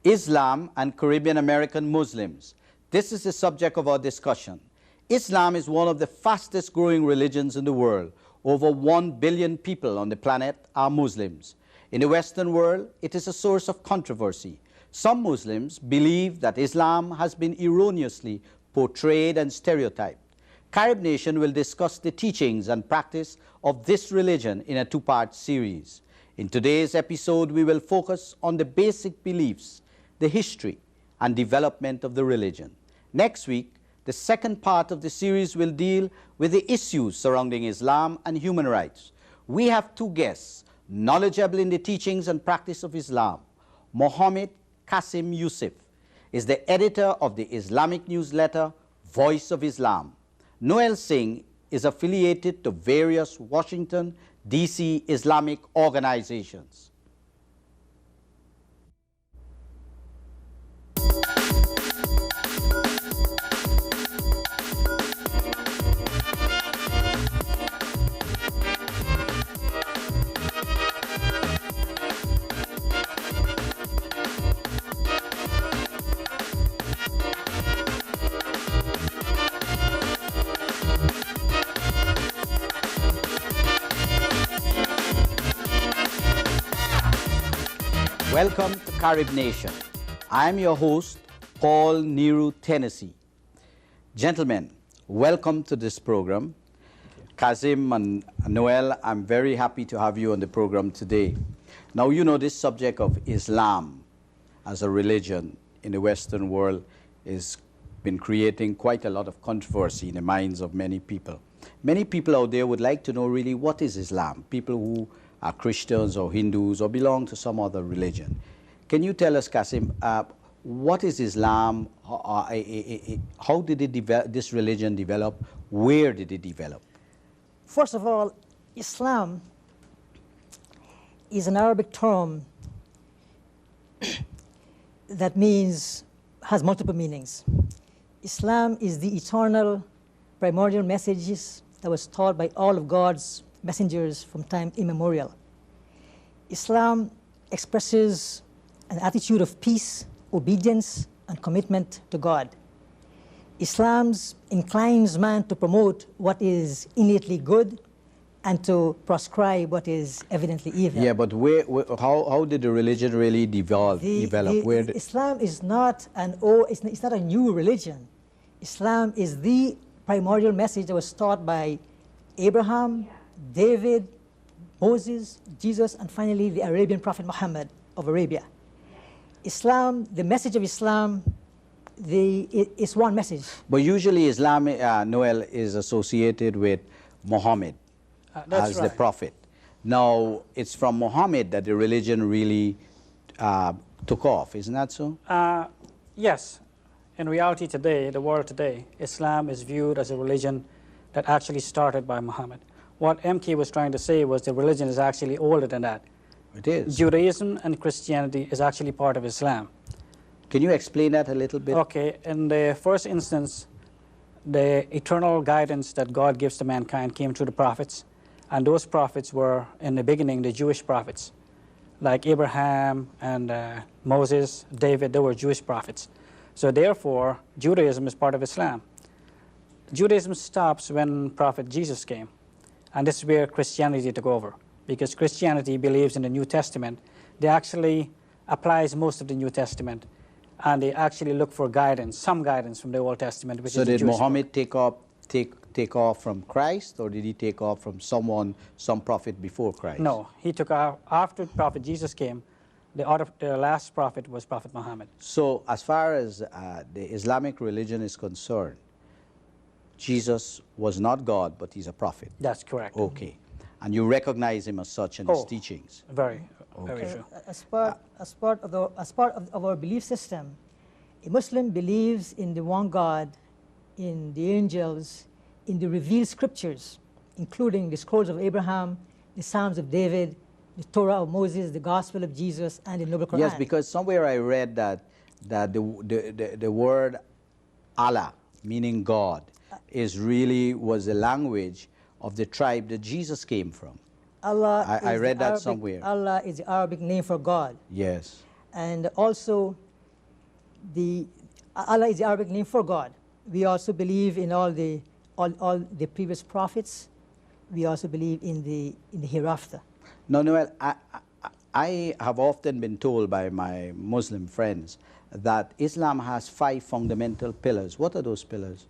Islam and Caribbean American Muslims. This is the subject of our discussion. Islam is one of the fastest growing religions in the world. Over 1 billion people on the planet are Muslims. In the Western world, it is a source of controversy. Some Muslims believe that Islam has been erroneously portrayed and stereotyped. Carib Nation will discuss the teachings and practice of this religion in a two-part series. In today's episode, we will focus on the basic beliefs, the history and development of the religion. Next week, the second part of the series will deal with the issues surrounding Islam and human rights. We have two guests, knowledgeable in the teachings and practice of Islam. Mohammed Qasim Yusuf is the editor of the Islamic newsletter, Voice of Islam. Noel Singh is affiliated to various Washington, D.C. Islamic organizations. Welcome to Carib Nation. I am your host, Paul Niru Tennessee. Gentlemen, welcome to this program. Kazim and Noel, I'm very happy to have you on the program today. Now, you know, this subject of Islam as a religion in the Western world has been creating quite a lot of controversy in the minds of many people. Many people out there would like to know really what is Islam, people who are Christians or Hindus or belong to some other religion. Can you tell us, Qasim, what is Islam? How did this religion develop? Where did it develop? First of all, Islam is an Arabic term that has multiple meanings. Islam is the eternal primordial messages that was taught by all of God's messengers from time immemorial. Islam expresses an attitude of peace, obedience, and commitment to God. Islam inclines man to promote what is innately good and to proscribe what is evidently evil. Yeah, but how did the religion really develop? Islam is not it's not a new religion. Islam is the primordial message that was taught by Abraham, David, Moses, Jesus, and finally the Arabian prophet Muhammad of Arabia. Islam, the message of Islam, is one message. But usually Islam, Noel, is associated with Muhammad as the prophet. Now, it's from Muhammad that the religion really took off, isn't that so? Yes. In reality today, the world today, Islam is viewed as a religion that actually started by Muhammad. What MK was trying to say was the religion is actually older than that. It is. Judaism and Christianity is actually part of Islam. Can you explain that a little bit? Okay, in the first instance, the eternal guidance that God gives to mankind came through the prophets, and those prophets were, in the beginning, the Jewish prophets. Like Abraham and Moses, David, they were Jewish prophets. So therefore, Judaism is part of Islam. Judaism stops when Prophet Jesus came. And this is where Christianity took over, because Christianity believes in the New Testament. They actually applies most of the New Testament, and they actually look for guidance, some guidance from the Old Testament. Which so is the did Jewish Muhammad book. take off from Christ, or did he take off from some prophet before Christ? No, he took off after Prophet Jesus came. The last prophet was Prophet Muhammad. So as far as the Islamic religion is concerned, Jesus was not God, but he's a prophet. That's correct. Okay. And you recognize him as such in his teachings? Very Okay. true. As part of our belief system, a Muslim believes in the one God, in the angels, in the revealed scriptures, including the scrolls of Abraham, the Psalms of David, the Torah of Moses, the Gospel of Jesus, and the Noble Quran. Yes, because somewhere I read that the word Allah, meaning God, was the language of the tribe that Jesus came from. Allah I read that somewhere. Allah is the Arabic name for God. Yes. And also Allah is the Arabic name for God. We also believe in all the previous prophets. We also believe in the hereafter. No, Noel, I have often been told by my Muslim friends that Islam has 5 fundamental pillars. What are those pillars?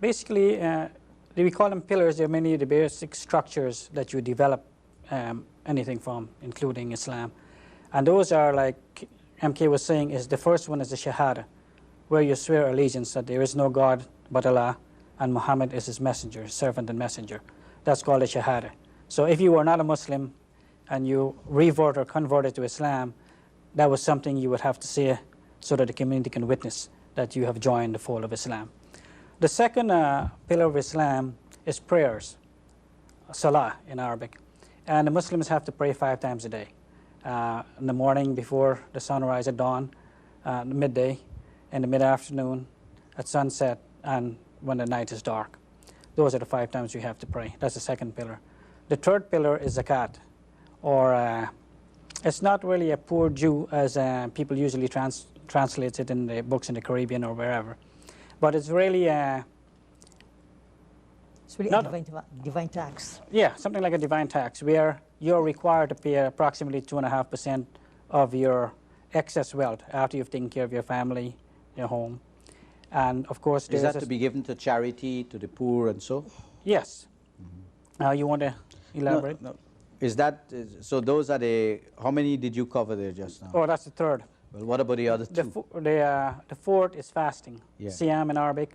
Basically, we call them pillars. They're many of the basic structures that you develop anything from, including Islam. And those are, like MK was saying, is the first one is the Shahada, where you swear allegiance that there is no God but Allah, and Muhammad is his messenger, servant and messenger. That's called a Shahada. So if you were not a Muslim and you revert or converted to Islam, that was something you would have to say so that the community can witness that you have joined the fold of Islam. The second pillar of Islam is prayers, Salah in Arabic. And the Muslims have to pray 5 times a day. In the morning before the sunrise at dawn, midday, in the mid-afternoon, at sunset, and when the night is dark. Those are the 5 times we have to pray. That's the second pillar. The third pillar is zakat, or it's not really a poor Jew as people usually translate it in the books in the Caribbean or wherever. But it's really it's really a divine tax. Yeah, something like a divine tax, where you're required to pay approximately 2.5% of your excess wealth after you've taken care of your family, your home. And of course, is that to be given to charity, to the poor, and so? Yes. You want to elaborate? No. Is that so? Those are the. How many did you cover there just now? Oh, that's the third. Well, what about the other two? The fourth is fasting, Siyam in Arabic,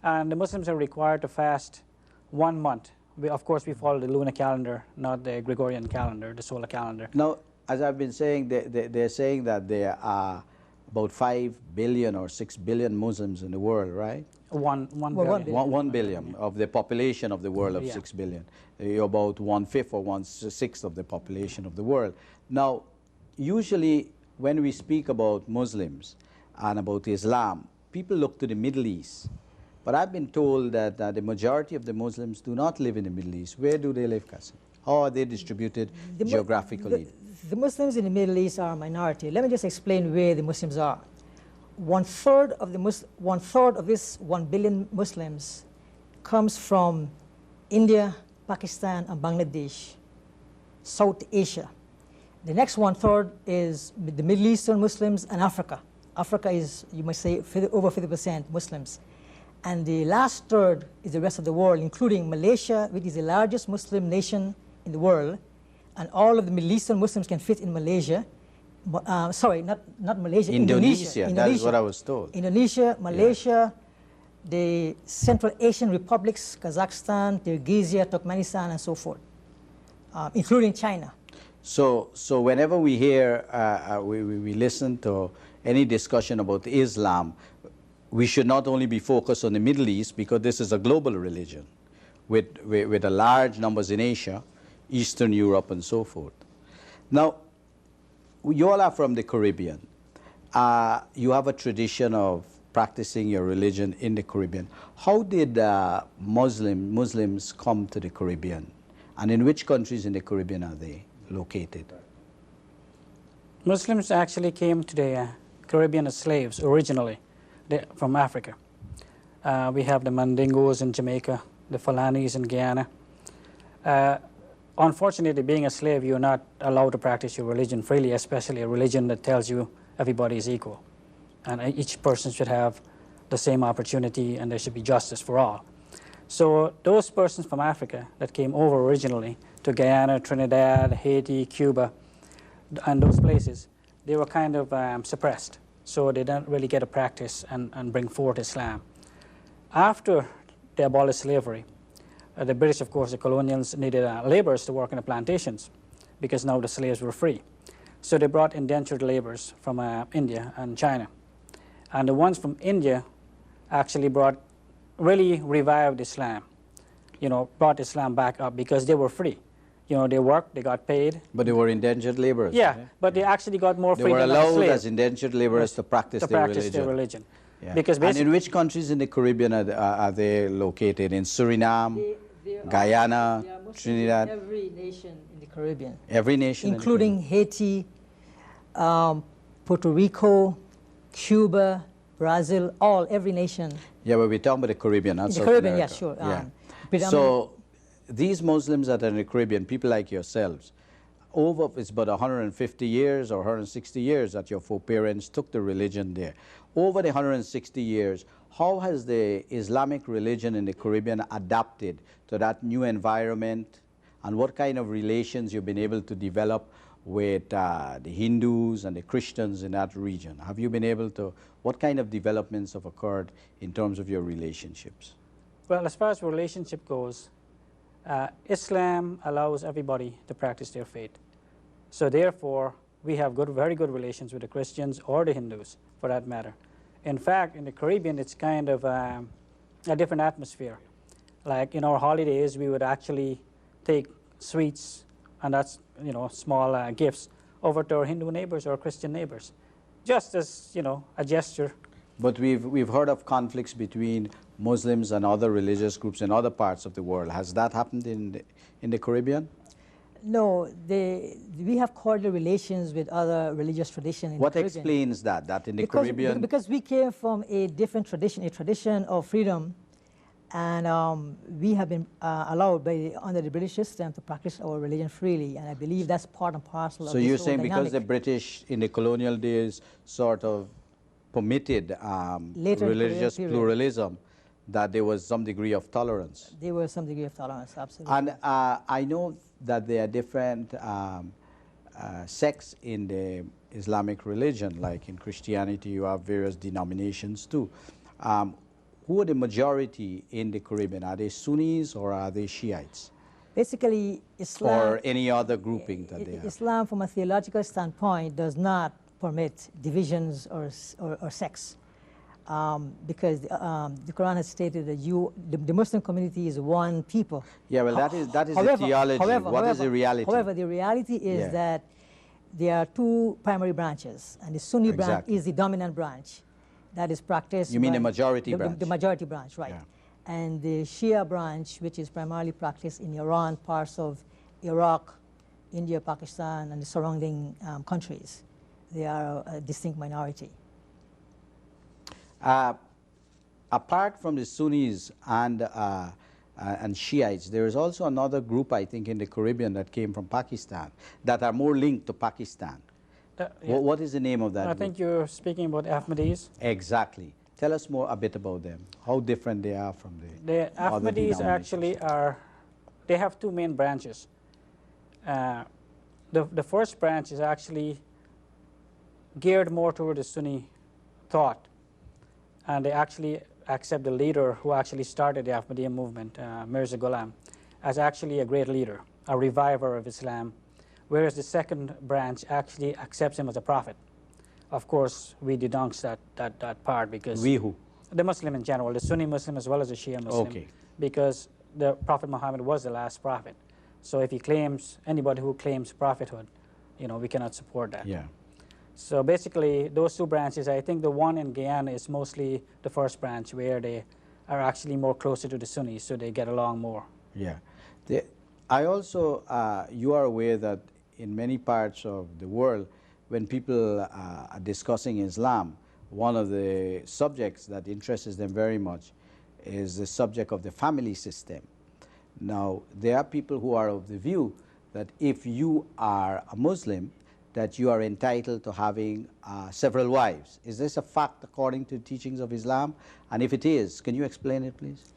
and the Muslims are required to fast 1 month. Of course, we follow the lunar calendar, not the Gregorian calendar, the solar calendar. Now, as I've been saying, they're saying that there are about 5 billion or 6 billion Muslims in the world, right? 1 billion. 1 billion of the population of the world of 6 billion. You're about 1/5 or 1/6 of the population of the world. Now, usually when we speak about Muslims and about Islam, people look to the Middle East. But I've been told that the majority of the Muslims do not live in the Middle East. Where do they live, Qasim? How are they distributed geographically? The Muslims in the Middle East are a minority. Let me just explain where the Muslims are. 1/3 of this 1 billion Muslims comes from India, Pakistan, and Bangladesh, South Asia. The next 1/3 is the Middle Eastern Muslims and Africa. Africa is, you might say, over 50% Muslims. And the last third is the rest of the world, including Malaysia, which is the largest Muslim nation in the world. And all of the Middle Eastern Muslims can fit in Malaysia. Sorry, not Malaysia, Indonesia. That is what I was told. Indonesia, Malaysia, the Central Asian republics, Kazakhstan, Kyrgyzstan, Turkmenistan, and so forth, including China. So whenever we hear, we listen to any discussion about Islam, we should not only be focused on the Middle East, because this is a global religion with a large numbers in Asia, Eastern Europe, and so forth. Now, you all are from the Caribbean. You have a tradition of practicing your religion in the Caribbean. How did Muslims come to the Caribbean? And in which countries in the Caribbean are they located? Muslims actually came to the Caribbean as slaves originally from Africa. We have the Mandingos in Jamaica, the Fulanis in Guyana. Unfortunately, being a slave, you're not allowed to practice your religion freely, especially a religion that tells you everybody is equal. And each person should have the same opportunity, and there should be justice for all. So those persons from Africa that came over originally to Guyana, Trinidad, Haiti, Cuba, and those places, they were kind of suppressed. So they didn't really get to practice and bring forth Islam. After they abolished slavery, the British, of course, the colonials needed laborers to work in the plantations because now the slaves were free. So they brought indentured laborers from India and China. And the ones from India actually really revived Islam, brought Islam back up because they were free. They worked, they got paid. But they were indentured laborers. Yeah, but they actually got more freedom. They were allowed as indentured laborers to practice their religion. Yeah. Because and in which countries in the Caribbean are they located? In Suriname, Guyana, Trinidad? Every nation in the Caribbean. Every nation including Haiti, Puerto Rico, Cuba, Brazil, every nation. Yeah, but we're talking about the Caribbean, not In the South Caribbean, America. yeah, sure. Yeah. So these Muslims that are in the Caribbean, people like yourselves, it's about 150 years or 160 years that your foreparents took the religion there. Over the 160 years, how has the Islamic religion in the Caribbean adapted to that new environment, and what kind of relations you've been able to develop with the Hindus and the Christians in that region? Have you been able to, what kind of developments have occurred in terms of your relationships? Well, as far as relationship goes, Islam allows everybody to practice their faith. So therefore, we have very good relations with the Christians or the Hindus, for that matter. In fact, in the Caribbean, it's kind of a different atmosphere. Like in our holidays, we would actually take sweets, and that's, you know, small gifts, over to our Hindu neighbors or Christian neighbors, just as, you know, a gesture. But we've heard of conflicts between Muslims and other religious groups in other parts of the world. Has that happened in the Caribbean? No, we have cordial relations with other religious traditions in the Caribbean. What explains that in the Caribbean? Because we came from a different tradition, a tradition of freedom, and we have been allowed under the British system to practice our religion freely, and I believe that's part and parcel of this whole dynamic. So you're saying because the British in the colonial days sort of permitted religious pluralism, that there was some degree of tolerance? There was some degree of tolerance, absolutely. And I know that there are different sects in the Islamic religion, like in Christianity you have various denominations too. Who are the majority in the Caribbean? Are they Sunnis or are they Shiites? Basically, Islam... Or any other grouping that they have? Islam, from a theological standpoint, does not permit divisions or sects. Because the Quran has stated that the Muslim community is one people. Yeah, well, that is the theology. What is the reality? However, the reality is that there are two primary branches, and the Sunni branch is the dominant branch that is practiced. You mean the majority branch? The majority branch, right. Yeah. And the Shia branch, which is primarily practiced in Iran, parts of Iraq, India, Pakistan, and the surrounding countries. They are a distinct minority. Apart from the Sunnis and Shiites, there is also another group, I think, in the Caribbean that came from Pakistan, that are more linked to Pakistan. What is the name of that group? I think you're speaking about Ahmadis. Exactly. Tell us more a bit about them, how different they are from the other Ahmadis actually they have two main branches. The first branch is actually geared more toward the Sunni thought, and they actually accept the leader who actually started the Ahmadiyya movement, Mirza Ghulam, as actually a great leader, a reviver of Islam, whereas the second branch actually accepts him as a prophet. Of course, we denounce that part because... We who? The Muslim in general, the Sunni Muslim as well as the Shia Muslim. Okay. Because the Prophet Muhammad was the last prophet. So if he claims, anybody who claims prophethood, you know, we cannot support that. Yeah. So basically, those two branches, I think the one in Guyana is mostly the first branch where they are actually more closer to the Sunnis, so they get along more. Yeah. I also, you are aware that in many parts of the world, when people are discussing Islam, one of the subjects that interests them very much is the subject of the family system. Now, there are people who are of the view that if you are a Muslim, that you are entitled to having several wives. Is this a fact according to the teachings of Islam? And if it is, can you explain it, please?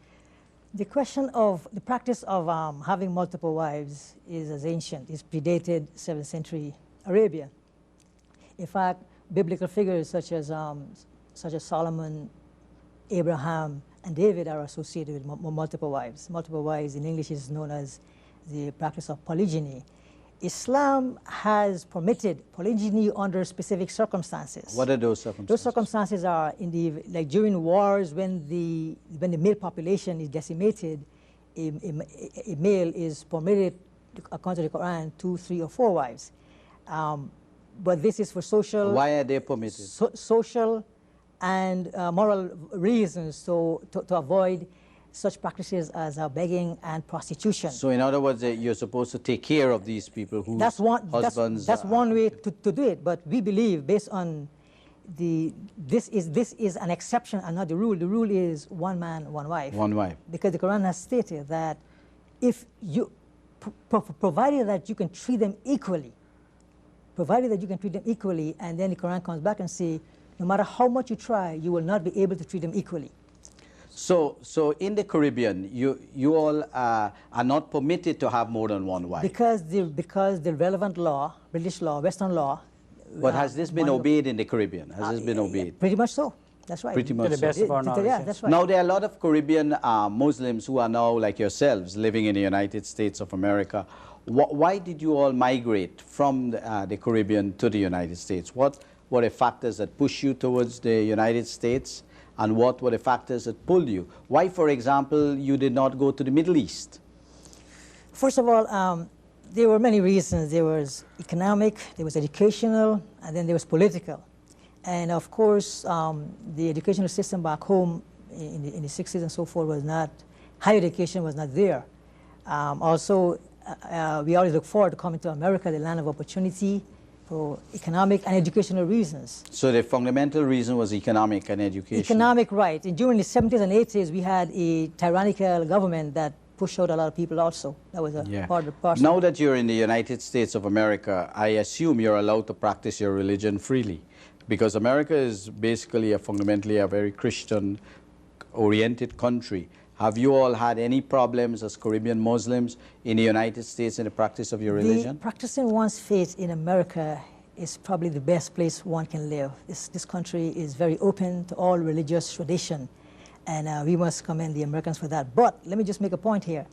The question of the practice of having multiple wives is as ancient. It's predated 7th century Arabia. In fact, biblical figures such as Solomon, Abraham, and David are associated with multiple wives. Multiple wives in English is known as the practice of polygyny. Islam has permitted polygyny under specific circumstances. What are those circumstances? Those circumstances are like during wars when the male population is decimated, a male is permitted, according to the Quran, 2, 3, or 4 wives. But this is for social. Why are they permitted? Social and moral reasons, to avoid such practices as begging and prostitution. So in other words, you're supposed to take care of these people whose husbands... That's one way to do it, but we believe, based on this is an exception and not the rule. The rule is one man, one wife. One wife. Because the Quran has stated that if you, provided that you can treat them equally, and then the Quran comes back and say, no matter how much you try, you will not be able to treat them equally. So in the Caribbean, you all are not permitted to have more than one wife. Because the relevant law, British law, Western law. But has this been obeyed in the Caribbean? Has this been obeyed? Pretty much so. That's right. Pretty much to the best of our knowledge. Yeah, that's right. Now, there are a lot of Caribbean Muslims who are now, like yourselves, living in the United States of America. Why did you all migrate from the Caribbean to the United States? What were the factors that pushed you towards the United States, and what were the factors that pulled you? Why, for example, you did not go to the Middle East? First of all, there were many reasons. There was economic, there was educational, and then there was political. And of course, the educational system back home in the 60s and so forth was not, higher education was not there. Also, we always look forward to coming to America, the land of opportunity, for economic and educational reasons. So the fundamental reason was economic and education. Economic, right. And during the 70s and 80s, we had a tyrannical government that pushed out a lot of people also. That was a part of the process. Now that you're in the United States of America, I assume you're allowed to practice your religion freely, because America is basically fundamentally a very Christian-oriented country. Have you all had any problems as Caribbean Muslims in the United States in the practice of your religion? Practicing one's faith in America is probably the best place one can live. This country is very open to all religious tradition, and we must commend the Americans for that. But let me just make a point here.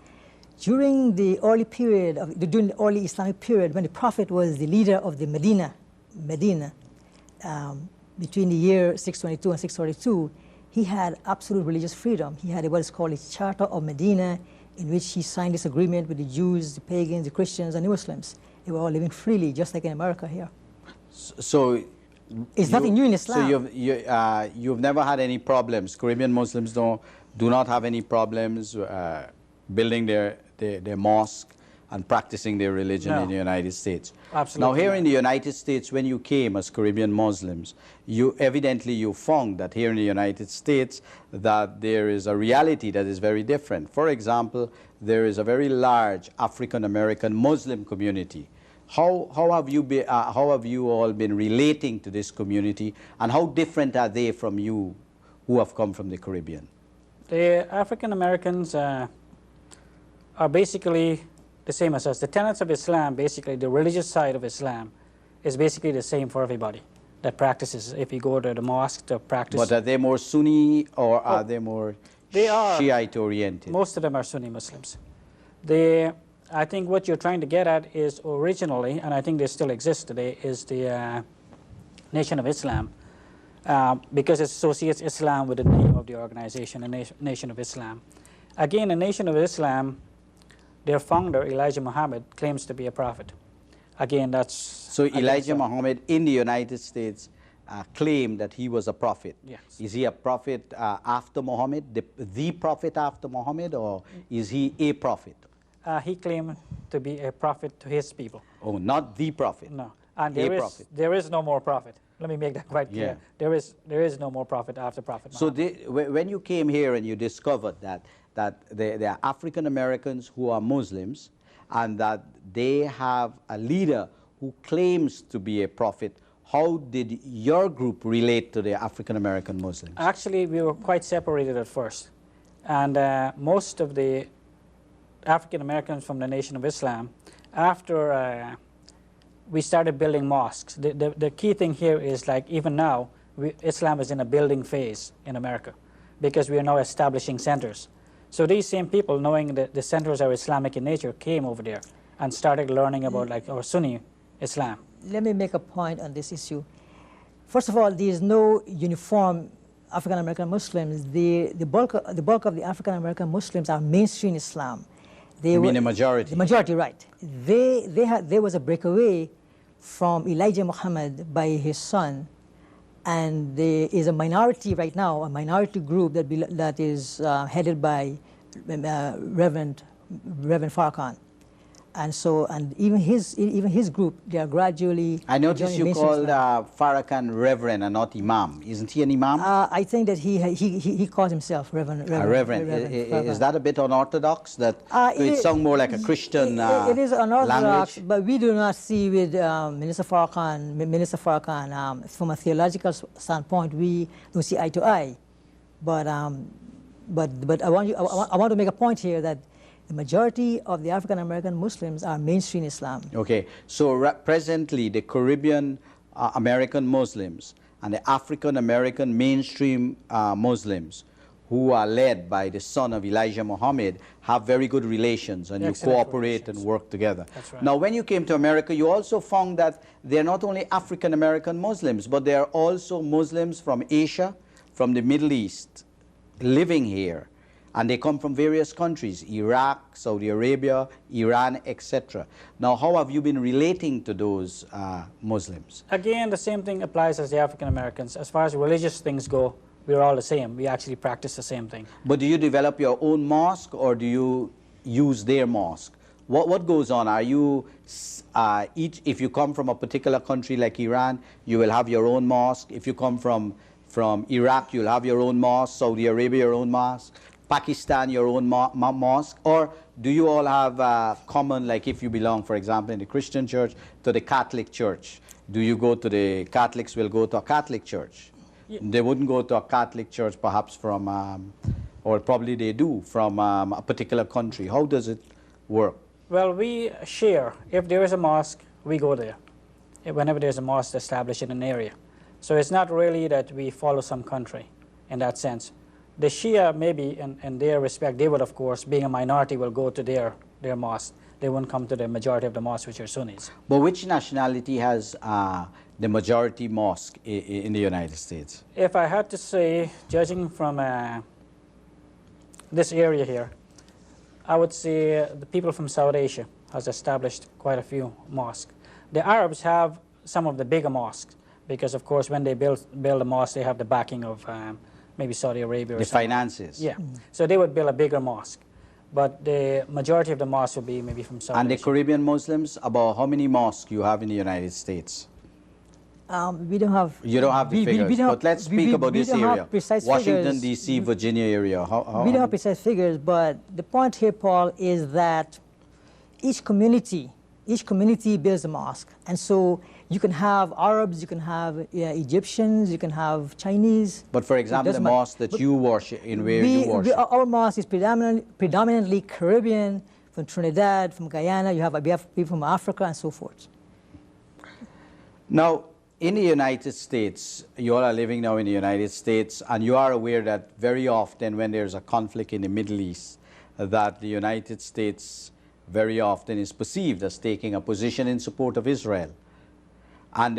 During the early period, during the early Islamic period, when the Prophet was the leader of the Medina, between the year 622 and 642, he had absolute religious freedom. He had what is called a Charter of Medina, in which he signed this agreement with the Jews, the pagans, the Christians, and the Muslims. They were all living freely, just like in America here. So it's nothing new in Islam. So you've never had any problems. Caribbean Muslims do not have any problems building their mosque and practicing their religion in the United States. Absolutely. Now, here in the United States, when you came as Caribbean Muslims, you found that here in the United States that there is a reality that is very different. For example, there is a very large African-American Muslim community. How have you all been relating to this community, and how different are they from you who have come from the Caribbean? The African Americans are basically the same as us. The tenets of Islam, basically the religious side of Islam, is basically the same for everybody that practices. If you go to the mosque to practice. But are they more Sunni, or are they more Shiite oriented? Most of them are Sunni Muslims. I think what you're trying to get at is originally, and I think they still exist today, is the Nation of Islam, because it associates Islam with the name of the organization, the Nation of Islam. Again, the Nation of Islam, their founder, Elijah Muhammad, claims to be a prophet. Again, that's... So Elijah Muhammad in the United States claimed that he was a prophet. Yes. Is he a prophet after Muhammad, the prophet after Muhammad, or is he a prophet? He claimed to be a prophet to his people. Oh, not the prophet. No. And there is no more prophet. Let me make that quite clear. Yeah. There is no more prophet after Prophet So Muhammad. when you came here and you discovered that there are African Americans who are Muslims, and that they have a leader who claims to be a prophet, how did your group relate to the African American Muslims? Actually, we were quite separated at first. And most of the African Americans from the Nation of Islam, after we started building mosques, the key thing here is, like, even now, Islam is in a building phase in America, because we are now establishing centers. So these same people, knowing that the centers are Islamic in nature, came over there and started learning about, like, our Sunni Islam. Let me make a point on this issue. First of all, there is no uniform African American Muslims. The bulk of the African American Muslims are mainstream Islam. You mean the majority? The majority, right. There was a breakaway from Elijah Muhammad by his son, and there is a minority right now, a minority group that is headed by Reverend Farrakhan. And so, and even his group, they are gradually. I noticed joining you mainstream called Islam. Farrakhan Reverend and not Imam. Isn't he an Imam? I think that he calls himself Reverend. Reverend. Is Farrakhan. that a bit unorthodox? That it sounds more like a Christian it is unorthodox, language? but we do not see with Minister Farrakhan, from a theological standpoint, we don't see eye to eye. But I want to make a point here that the majority of the African American Muslims are mainstream Islam. Okay, so presently the Caribbean American Muslims and the African American mainstream Muslims who are led by the son of Elijah Muhammad have very good relations, and you cooperate and work together. That's right. Now, when you came to America, you also found that they're not only African American Muslims, but they are also Muslims from Asia, from the Middle East, living here. And they come from various countries, Iraq, Saudi Arabia, Iran, etc. Now, how have you been relating to those Muslims? Again, the same thing applies as the African Americans. As far as religious things go, we're all the same. We actually practice the same thing. But do you develop your own mosque, or do you use their mosque? What goes on? Are you, if you come from a particular country like Iran, you will have your own mosque. If you come from Iraq, you'll have your own mosque. Saudi Arabia, your own mosque. Pakistan, your own mosque? Or do you all have common, like if you belong, for example, in the Christian church, to the Catholic church? Do you go to the Catholics will go to a Catholic church? Yeah. They wouldn't go to a Catholic church perhaps from, or probably they do, from a particular country. How does it work? Well, we share. If there is a mosque, we go there. Whenever there's a mosque established in an area. So it's not really that we follow some country in that sense. The Shia, maybe, in their respect, they would, of course, being a minority, will go to their mosque. They wouldn't come to the majority of the mosques, which are Sunnis. But which nationality has the majority mosque in the United States? If I had to say, judging from this area here, I would say the people from South Asia has established quite a few mosques. The Arabs have some of the bigger mosques because, of course, when they build a mosque, they have the backing of maybe Saudi Arabia or the something. Finances. Yeah. So they would build a bigger mosque. But the majority of the mosques would be maybe from South And Asia. the Caribbean Muslims, about how many mosques you have in the United States? We don't have. You don't have the figures, but let's speak about this area. Washington, D.C., Virginia area. We don't have precise figures, but the point here, Paul, is that each community builds a mosque. And so you can have Arabs, you can have Egyptians, you can have Chinese. But for example, the mosque that you worship, you worship. Our mosque is predominantly Caribbean, from Trinidad, from Guyana. We have people from Africa and so forth. Now, in the United States, you all are living now in the United States, and you are aware that very often when there's a conflict in the Middle East, that the United States very often is perceived as taking a position in support of Israel and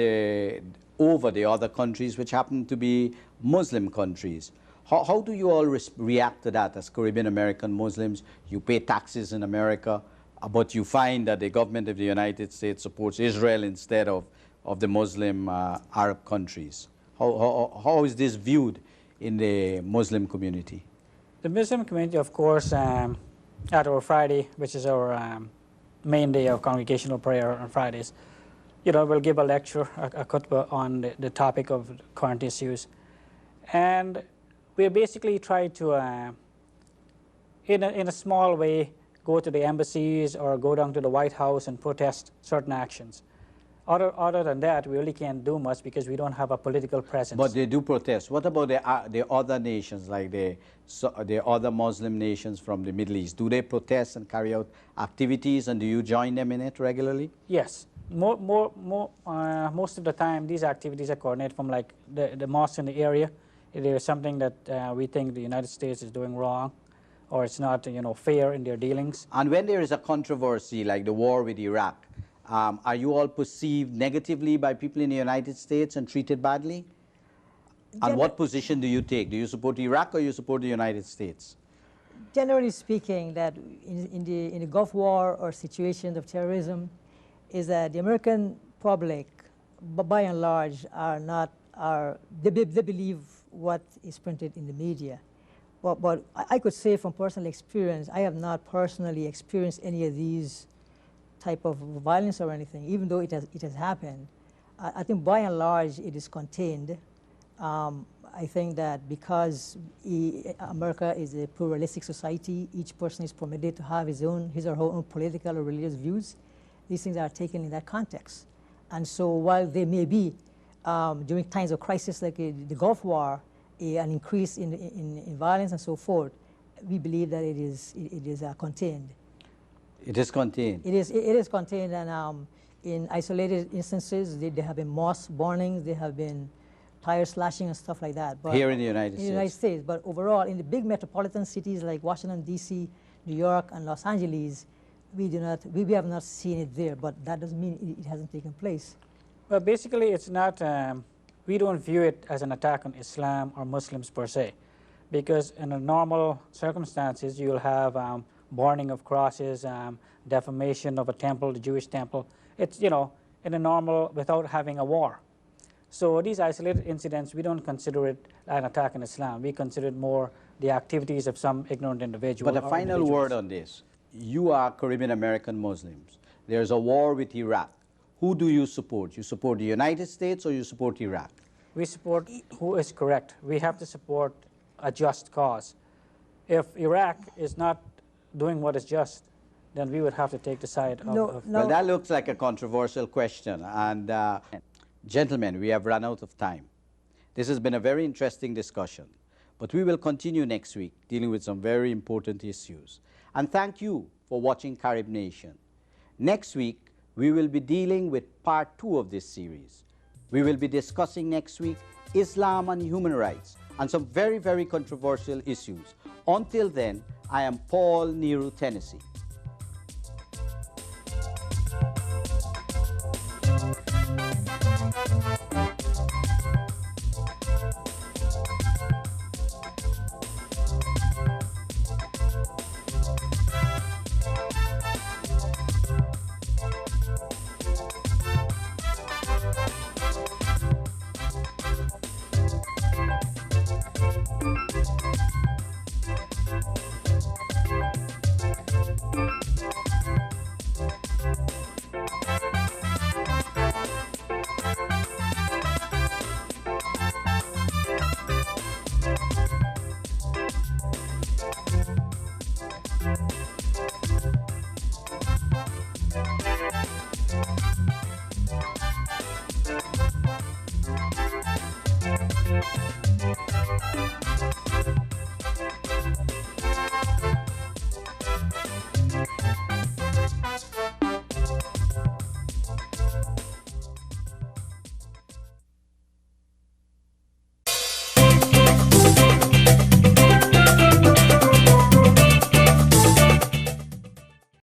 over the other countries which happen to be Muslim countries. How do you all react to that as Caribbean American Muslims? You pay taxes in America, but you find that the government of the United States supports Israel instead of the Muslim Arab countries. How is this viewed in the Muslim community? The Muslim community, of course, at our Friday, which is our main day of congregational prayer on Fridays, we'll give a lecture, a khutbah on the topic of current issues. And we basically try to, in a small way, go to the embassies or go down to the White House and protest certain actions. Other than that, we really can't do much because we don't have a political presence. But they do protest. What about the other nations, like the other Muslim nations from the Middle East? Do they protest and carry out activities, and do you join them in it regularly? Yes. Most of the time, these activities are coordinated from like the mosques in the area. If there is something that we think the United States is doing wrong, or it's not fair in their dealings. And when there is a controversy like the war with Iraq, are you all perceived negatively by people in the United States and treated badly? And what position do you take? Do you support Iraq or you support the United States? Generally speaking, that in the Gulf War or situations of terrorism, is that the American public, by and large, they believe what is printed in the media. But I could say from personal experience, I have not personally experienced any of these type of violence or anything, even though it has happened. I think by and large it is contained. I think that because America is a pluralistic society, each person is permitted to have his or her own political or religious views. These things are taken in that context. And so while there may be, during times of crisis like the Gulf War, an increase in violence and so forth, we believe that it is contained. It is contained. It is contained, and in isolated instances, there have been mosque burnings, there have been tire slashing and stuff like that. But here in the United States. But overall, in the big metropolitan cities like Washington, D.C., New York, and Los Angeles, we have not seen it there, but that doesn't mean it hasn't taken place. Well, basically, it's not, we don't view it as an attack on Islam or Muslims per se, because in a normal circumstances, you'll have burning of crosses, defamation of a temple, the Jewish temple. It's, you know, in a normal, without having a war. So these isolated incidents, we don't consider it an attack on Islam. We consider it more the activities of some ignorant individual. But a final word on this. You are Caribbean American Muslims. There's a war with Iraq. Who do you support? You support the United States or you support Iraq? We support who is correct. We have to support a just cause. If Iraq is not doing what is just, then we would have to take the side of... Well, that looks like a controversial question. And gentlemen, we have run out of time. This has been a very interesting discussion. But we will continue next week dealing with some very important issues. And thank you for watching Carib Nation. Next week, we will be dealing with part 2 of this series. We will be discussing next week Islam and human rights and some very, very controversial issues. Until then, I am Paul Nehru, Tennessee.